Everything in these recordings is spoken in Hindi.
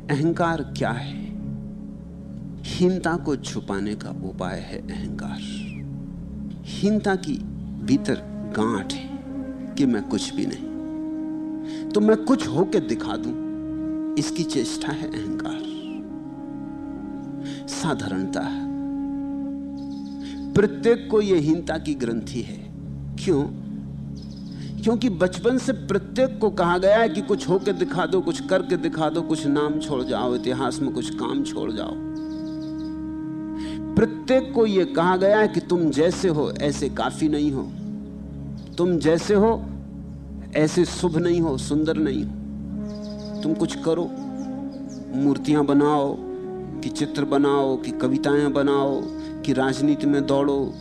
अहंकार क्या है? हीनता को छुपाने का उपाय है अहंकार। हीनता की भीतर गांठ है कि मैं कुछ भी नहीं, तो मैं कुछ होके दिखा दूं, इसकी चेष्टा है अहंकार। साधारणता प्रत्येक को यह हीनता की ग्रंथि है। क्यों? क्योंकि बचपन से प्रत्येक को कहा गया है कि कुछ होके दिखा दो, कुछ करके दिखा दो, कुछ नाम छोड़ जाओ, इतिहास में कुछ काम छोड़ जाओ। प्रत्येक को यह कहा गया है कि तुम जैसे हो ऐसे काफी नहीं हो, तुम जैसे हो ऐसे शुभ नहीं हो, सुंदर नहीं हो। तुम कुछ करो, मूर्तियां बनाओ, कि चित्र बनाओ, कि कविताएं बनाओ, कि राजनीति में दौड़ो,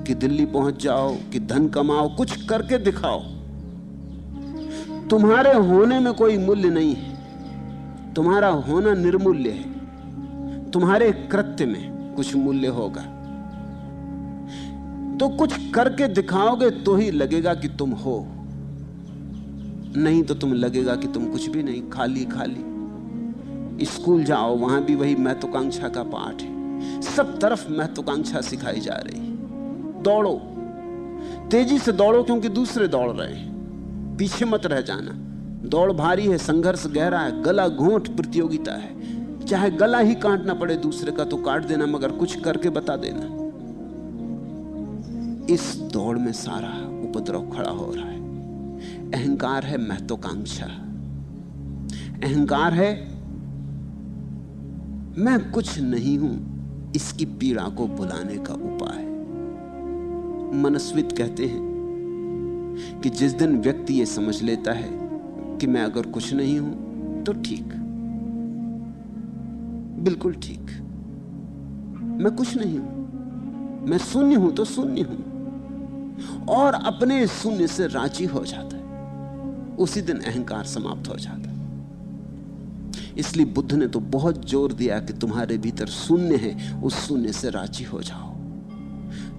कि दिल्ली पहुंच जाओ, कि धन कमाओ, कुछ करके दिखाओ। तुम्हारे होने में कोई मूल्य नहीं है, तुम्हारा होना निर्मूल्य है। तुम्हारे कृत्य में कुछ मूल्य होगा, तो कुछ करके दिखाओगे तो ही लगेगा कि तुम हो, नहीं तो तुम लगेगा कि तुम कुछ भी नहीं, खाली खाली। स्कूल जाओ, वहां भी वही महत्वाकांक्षा का पाठ है। सब तरफ महत्वाकांक्षा सिखाई जा रही है। दौड़ो, तेजी से दौड़ो, क्योंकि दूसरे दौड़ रहे हैं, पीछे मत रह जाना। दौड़ भारी है, संघर्ष गहरा है, गला घोंट प्रतियोगिता है। चाहे गला ही काटना पड़े दूसरे का तो काट देना, मगर कुछ करके बता देना। इस दौड़ में सारा उपद्रव खड़ा हो रहा है। अहंकार है महत्वाकांक्षा, अहंकार है मैं कुछ नहीं हूं, इसकी पीड़ा को भुलाने का उपाय। मनस्वित कहते हैं कि जिस दिन व्यक्ति यह समझ लेता है कि मैं अगर कुछ नहीं हूं तो ठीक, बिल्कुल ठीक, मैं कुछ नहीं हूं, मैं शून्य हूं तो शून्य हूं, और अपने शून्य से राजी हो जाता है, उसी दिन अहंकार समाप्त हो जाता है। इसलिए बुद्ध ने तो बहुत जोर दिया कि तुम्हारे भीतर शून्य है, उस शून्य से राजी हो जाओ।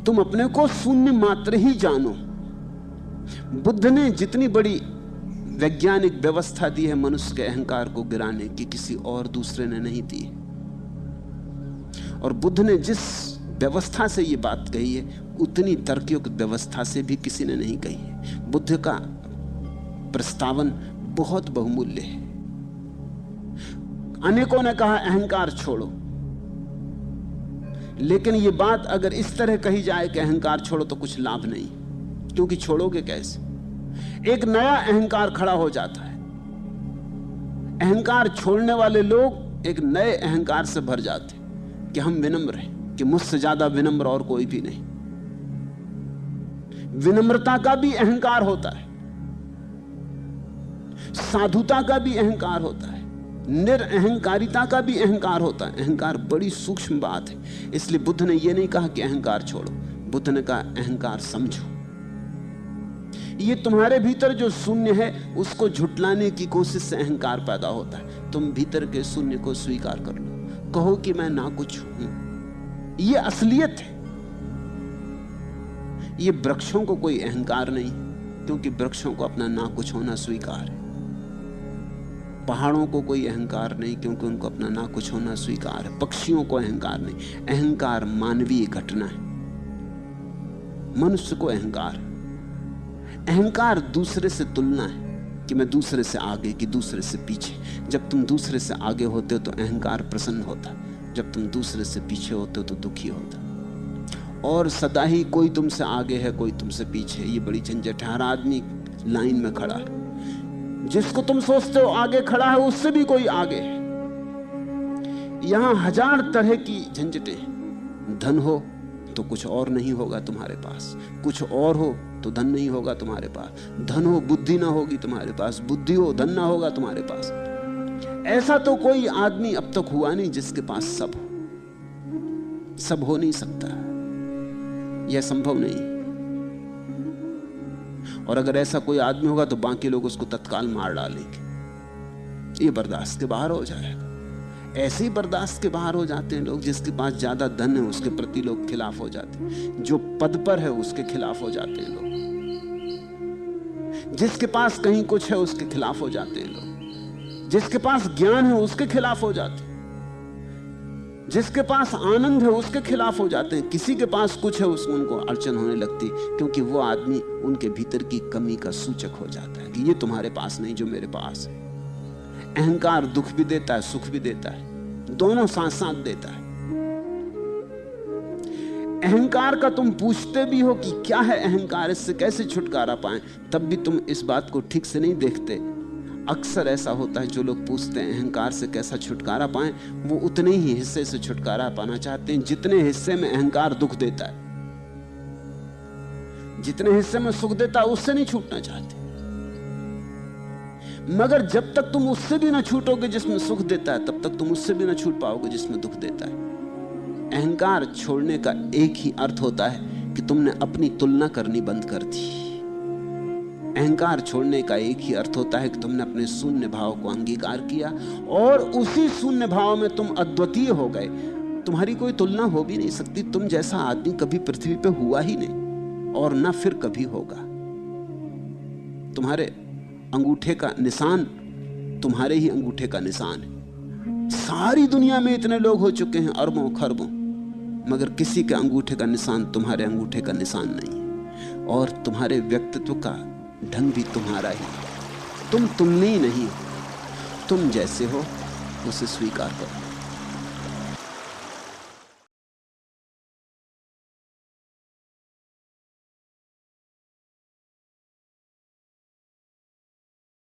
तुम अपने को शून्य मात्र ही जानो। बुद्ध ने जितनी बड़ी वैज्ञानिक व्यवस्था दी है मनुष्य के अहंकार को गिराने की, किसी और दूसरे ने नहीं दी। और बुद्ध ने जिस व्यवस्था से ये बात कही है, उतनी तर्कयुक्त व्यवस्था से भी किसी ने नहीं कही है। बुद्ध का प्रस्तावन बहुत बहुमूल्य है। अनेकों ने कहा अहंकार छोड़ो, लेकिन यह बात अगर इस तरह कही जाए कि अहंकार छोड़ो तो कुछ लाभ नहीं, क्योंकि छोड़ोगे कैसे? एक नया अहंकार खड़ा हो जाता है। अहंकार छोड़ने वाले लोग एक नए अहंकार से भर जाते कि हम विनम्र हैं, कि मुझसे ज्यादा विनम्र और कोई भी नहीं। विनम्रता का भी अहंकार होता है, साधुता का भी अहंकार होता है, निरअहंकारिता का भी अहंकार होता है। अहंकार बड़ी सूक्ष्म बात है। इसलिए बुद्ध ने यह नहीं कहा कि अहंकार छोड़ो, बुद्ध ने कहा अहंकार समझो। ये तुम्हारे भीतर जो शून्य है उसको झुटलाने की कोशिश से अहंकार पैदा होता है। तुम भीतर के शून्य को स्वीकार कर लो, कहो कि मैं ना कुछ हूं। ये असलियत है। ये वृक्षों को कोई अहंकार नहीं, क्योंकि वृक्षों को अपना ना कुछ होना स्वीकार है। पहाड़ों को कोई अहंकार नहीं, क्योंकि उनको अपना ना कुछ होना स्वीकार है। पक्षियों को अहंकार नहीं। अहंकार मानवीय घटना है, मनुष्य को अहंकार है। अहंकार दूसरे से तुलना है कि मैं दूसरे से आगे, कि दूसरे से पीछे। जब तुम दूसरे से आगे होते हो तो अहंकार प्रसन्न होता, जब तुम दूसरे से पीछे होते हो तो दुखी होता। और सदा ही कोई तुमसे आगे है, कोई तुमसे पीछे, ये बड़ी झंझट है। हर आदमी लाइन में खड़ा है, जिसको तुम सोचते हो आगे खड़ा है उससे भी कोई आगे है। यहां हजार तरह की झंझटें हैं। धन हो तो कुछ और नहीं होगा तुम्हारे पास, कुछ और हो तो धन नहीं होगा तुम्हारे पास। धन हो बुद्धि ना होगी तुम्हारे पास, बुद्धि हो धन ना होगा तुम्हारे पास। ऐसा तो कोई आदमी अब तक हुआ नहीं जिसके पास सब हो। सब हो नहीं सकता, यह संभव नहीं। और अगर ऐसा कोई आदमी होगा तो बाकी लोग उसको तत्काल मार डालेंगे। ये बर्दाश्त के बाहर हो जाएगा। ऐसे ही बर्दाश्त के बाहर हो जाते हैं लोग। जिसके पास ज्यादा धन है उसके प्रति लोग खिलाफ हो जाते हैं, जो पद पर है उसके खिलाफ हो जाते हैं लोग, जिसके पास कहीं कुछ है उसके खिलाफ हो जाते हैं लोग। जिसके पास ज्ञान है उसके खिलाफ हो जाते, जिसके पास आनंद है उसके खिलाफ हो जाते हैं। किसी के पास कुछ है उसको उनको अड़चन होने लगती, क्योंकि वो आदमी उनके भीतर की कमी का सूचक हो जाता है कि ये तुम्हारे पास नहीं जो मेरे पास है। अहंकार दुख भी देता है, सुख भी देता है, दोनों साथ साथ देता है। अहंकार का तुम पूछते भी हो कि क्या है अहंकार, इससे कैसे छुटकारा पाएं, तब भी तुम इस बात को ठीक से नहीं देखते। अक्सर ऐसा होता है, जो लोग पूछते हैं अहंकार से कैसा छुटकारा पाएं, वो उतने ही हिस्से से छुटकारा पाना चाहते हैं जितने हिस्से में अहंकार दुख देता है। जितने हिस्से में सुख देता है उससे नहीं छूटना चाहते। मगर जब तक तुम उससे भी ना छूटोगे जिसमें सुख देता है, तब तक तुम उससे भी ना छूट पाओगे जिसमें दुख देता है। अहंकार छोड़ने का एक ही अर्थ होता है कि तुमने अपनी तुलना करनी बंद कर दी। अहंकार छोड़ने का एक ही अर्थ होता है कि तुमने अपने शून्य भाव को अंगीकार किया और उसी शून्य भाव में तुम अद्वितीय हो गए। तुम्हारी कोई तुलना हो भी नहीं सकती। तुम जैसा आदमी कभी पृथ्वी पे हुआ ही नहीं और ना फिर कभी होगा। तुम्हारे अंगूठे का निशान तुम्हारे ही अंगूठे का निशान है। सारी दुनिया में इतने लोग हो चुके हैं, अरबों खरबों, मगर किसी के अंगूठे का निशान तुम्हारे अंगूठे का निशान नहीं। और तुम्हारे व्यक्तित्व का ढंग भी तुम्हारा ही। तुम तुमने ही नहीं हो, तुम जैसे हो उसे स्वीकार करो।